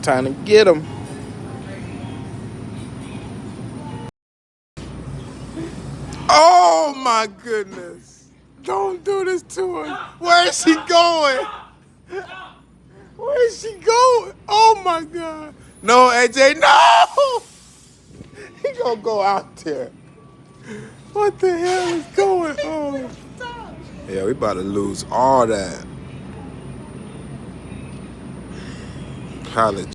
Time to get him. Oh my goodness. Don't do this to her. Where is she going? Where is she going? Oh my God. No, AJ, no! He gonna go out there. What the hell is going on? Yeah, we about to lose all that. College.